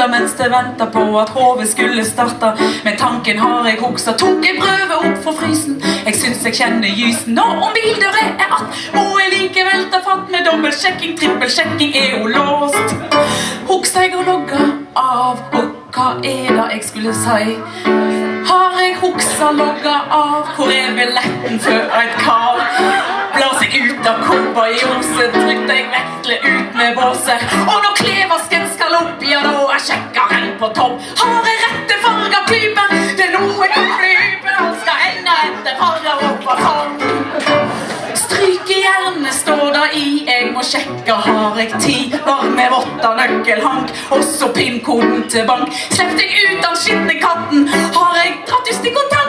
huksa mens det ventet på at hodet skulle starte. Med tanken har jeg huksa, tok jeg prøve opp for frysen. Jeg synes jeg kjenner gysen, og om bildøret er at må jeg likevel ta fatt med dobbeltsjekking, trippelsjekking er jo låst. Huksa jeg og logga av, og hva er det jeg skulle si? Har jeg huksa logga av, hvor er billetten for et kav? Blas jeg ut av koppa i oset, trykte jeg vekkle ut med båset. Og når klevasken skal opp, ja da er sjekkeren på topp. Har jeg rette farga klyper? Det er noe kan klype, han skal henge etter farga opp av sånn. Strykejerne står der i, jeg må sjekke, har jeg tid? Var med votta nøkkelhank, også pinnkoden til bank. Sleppte jeg ut av skittne katten, har jeg dratt i stikk og tank?